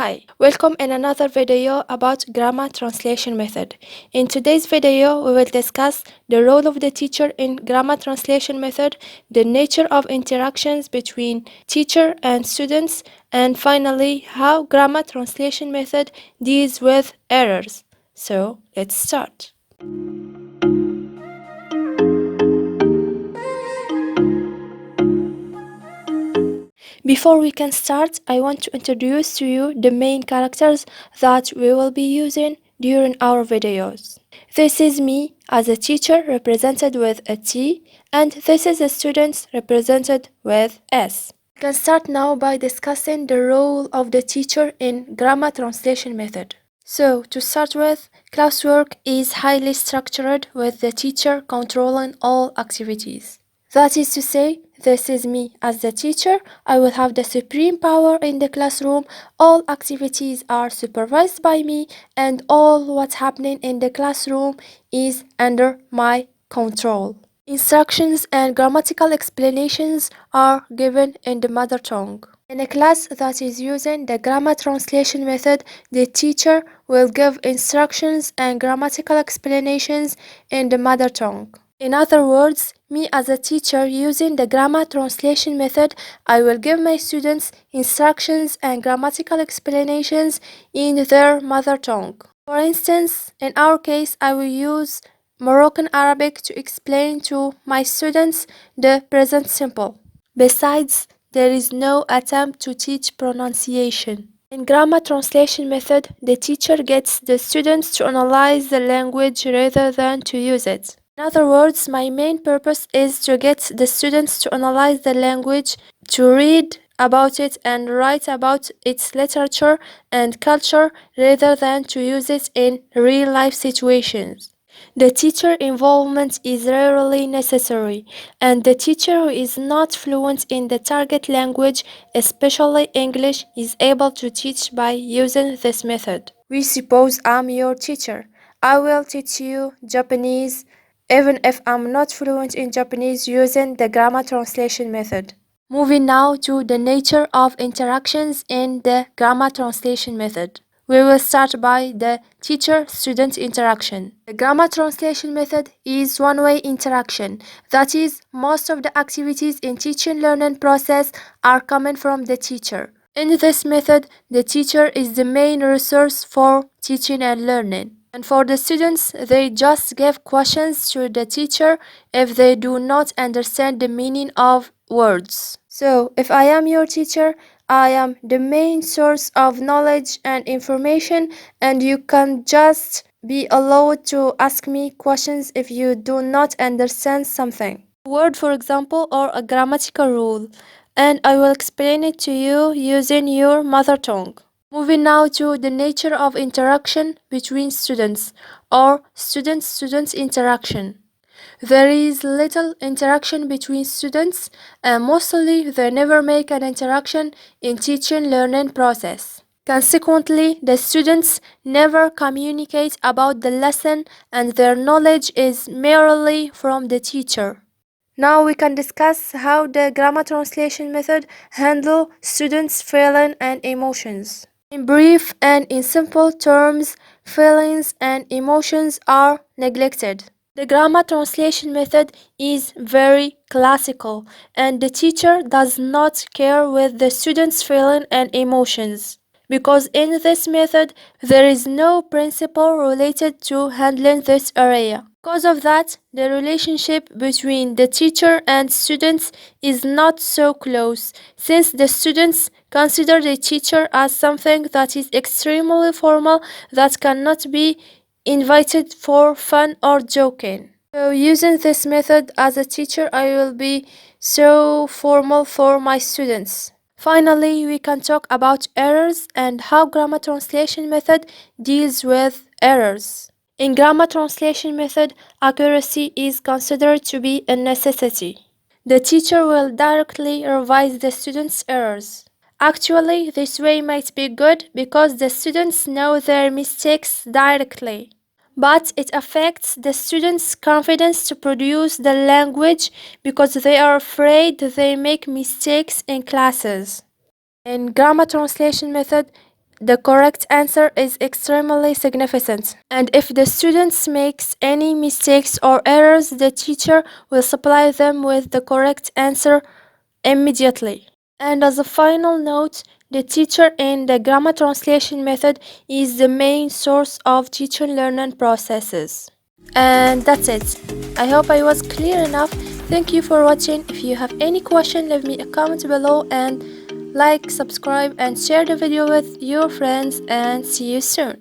Hi, welcome in another video about grammar translation method. In today's video, we will discuss the role of the teacher in grammar translation method, the nature of interactions between teacher and students, and finally, how grammar translation method deals with errors. So, let's start. Before we can start, I want to introduce to you the main characters that we will be using during our videos. This is me as a teacher represented with a T, and this is a student represented with S. We can start now by discussing the role of the teacher in grammar translation method. So, to start with, classwork is highly structured with the teacher controlling all activities. That is to say, this is me as the teacher. I will have the supreme power in the classroom. All activities are supervised by me, and all what's happening in the classroom is under my control. Instructions and grammatical explanations are given in the mother tongue. In a class that is using the grammar translation method, the teacher will give instructions and grammatical explanations in the mother tongue. In other words, me as a teacher using the grammar translation method, I will give my students instructions and grammatical explanations in their mother tongue. For instance, in our case, I will use Moroccan Arabic to explain to my students the present simple. Besides, there is no attempt to teach pronunciation. In grammar translation method, the teacher gets the students to analyze the language rather than to use it. In other words, my main purpose is to get the students to analyze the language, to read about it and write about its literature and culture rather than to use it in real life situations. The teacher involvement is rarely necessary, and the teacher who is not fluent in the target language, especially English, is able to teach by using this method. We suppose I'm your teacher. I will teach you Japanese even if I'm not fluent in Japanese using the grammar translation method. Moving now to the nature of interactions in the grammar translation method. We will start by the teacher-student interaction. The grammar translation method is one-way interaction. That is, most of the activities in teaching-learning process are coming from the teacher. In this method, the teacher is the main resource for teaching and learning. And for the students, they just give questions to the teacher if they do not understand the meaning of words. So, if I am your teacher, I am the main source of knowledge and information, and you can just be allowed to ask me questions if you do not understand something. A word, for example, or a grammatical rule, and I will explain it to you using your mother tongue. Moving now to the nature of interaction between students, or student-student interaction. There is little interaction between students, and mostly they never make an interaction in teaching-learning process. Consequently, the students never communicate about the lesson, and their knowledge is merely from the teacher. Now we can discuss how the grammar translation method handle students' feelings and emotions. In brief and in simple terms, feelings and emotions are neglected. The grammar translation method is very classical, and the teacher does not care with the students' feelings and emotions, because in this method there is no principle related to handling this area. Because of that, the relationship between the teacher and students is not so close, since the students consider the teacher as something that is extremely formal that cannot be invited for fun or joking. So using this method as a teacher, I will be so formal for my students. Finally, we can talk about errors and how grammar translation method deals with errors. In grammar translation method, accuracy is considered to be a necessity. The teacher will directly revise the students' errors. Actually, this way might be good because the students know their mistakes directly. But it affects the students' confidence to produce the language because they are afraid they make mistakes in classes. In grammar translation method, the correct answer is extremely significant. And if the students makes any mistakes or errors, the teacher will supply them with the correct answer immediately. And as a final note, the teacher in the grammar translation method is the main source of teacher learning processes. And that's it. I hope I was clear enough. Thank you for watching. If you have any question, leave me a comment below and like, subscribe and share the video with your friends, and see you soon.